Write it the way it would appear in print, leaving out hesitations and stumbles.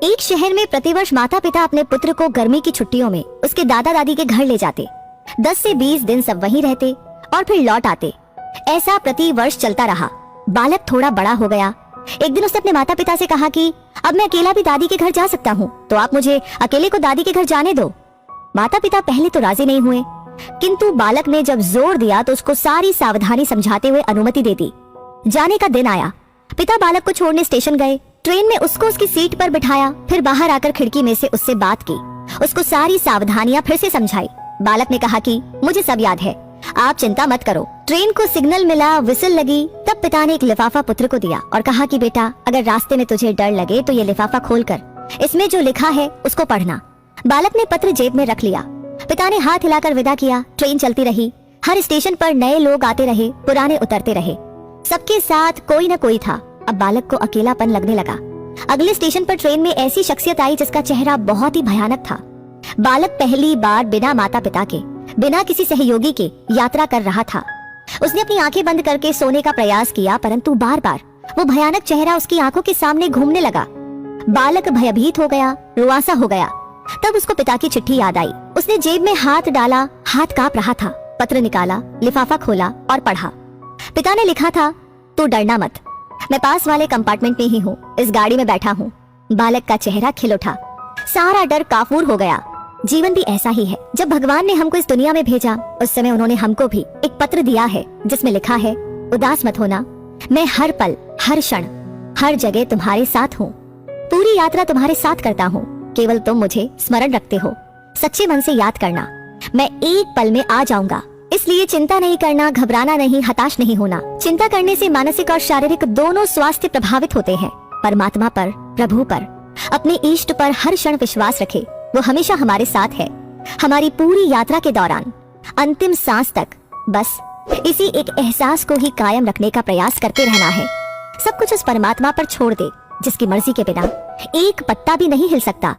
एक शहर में प्रतिवर्ष माता पिता अपने पुत्र को गर्मी की छुट्टियों में उसके दादा दादी के घर ले जाते। 10 से 20 दिन सब वहीं रहते और फिर लौट आते। ऐसा प्रति वर्ष चलता रहा। बालक थोड़ा बड़ा हो गया। एक दिन उसने अपने माता पिता से कहा कि अब मैं अकेला भी दादी के घर जा सकता हूँ, तो आप मुझे अकेले को दादी के घर जाने दो। माता पिता पहले तो राजी नहीं हुए, किंतु बालक ने जब जोर दिया तो उसको सारी सावधानी समझाते हुए अनुमति दे दी। जाने का दिन आया। पिता बालक को छोड़ने स्टेशन गए। ट्रेन में उसको उसकी सीट पर बिठाया, फिर बाहर आकर खिड़की में से उससे बात की, उसको सारी सावधानियां फिर से समझाई। बालक ने कहा कि मुझे सब याद है, आप चिंता मत करो। ट्रेन को सिग्नल मिला, विसिल लगी, तब पिता ने एक लिफाफा पुत्र को दिया और कहा कि बेटा, अगर रास्ते में तुझे डर लगे तो ये लिफाफा खोलकर इसमें जो लिखा है उसको पढ़ना। बालक ने पत्र जेब में रख लिया। पिता ने हाथ हिलाकर विदा किया। ट्रेन चलती रही। हर स्टेशन पर नए लोग आते रहे, पुराने उतरते रहे। सबके साथ कोई न कोई था। अब बालक को अकेलापन लगने लगा। अगले स्टेशन पर ट्रेन में ऐसी शख्सियत आई जिसका चेहरा बहुत ही भयानक था। बालक पहली बार बिना माता पिता के, बिना किसी सहयोगी के यात्रा कर रहा था। उसने अपनी आंखें बंद करके सोने का प्रयास किया, परंतु बार बार वो भयानक चेहरा उसकी आंखों के सामने घूमने लगा। बालक भयभीत हो गया, रुआसा हो गया। तब उसको पिता की चिट्ठी याद आई। उसने जेब में हाथ डाला, हाथ कांप रहा था। पत्र निकाला, लिफाफा खोला और पढ़ा। पिता ने लिखा था, तू डरना मत, मैं पास वाले कंपार्टमेंट में ही हूँ, इस गाड़ी में बैठा हूँ। बालक का चेहरा खिल उठा। सारा डर काफूर हो गया। जीवन भी ऐसा ही है। जब भगवान ने हमको इस दुनिया में भेजा, उस समय उन्होंने हमको भी एक पत्र दिया है जिसमें लिखा है, उदास मत होना, मैं हर पल, हर क्षण, हर जगह तुम्हारे साथ हूँ। पूरी यात्रा तुम्हारे साथ करता हूँ, केवल तुम मुझे स्मरण रखते हो। सच्चे मन से याद करना, मैं एक पल में आ जाऊंगा। इसलिए चिंता नहीं करना, घबराना नहीं, हताश नहीं होना। चिंता करने से मानसिक और शारीरिक दोनों स्वास्थ्य प्रभावित होते हैं। परमात्मा पर, प्रभु पर, अपने इष्ट पर हर क्षण विश्वास रखे। वो हमेशा हमारे साथ है, हमारी पूरी यात्रा के दौरान, अंतिम सांस तक। बस इसी एक एहसास को ही कायम रखने का प्रयास करते रहना है। सब कुछ उस परमात्मा पर छोड़ दे जिसकी मर्जी के बिना एक पत्ता भी नहीं हिल सकता।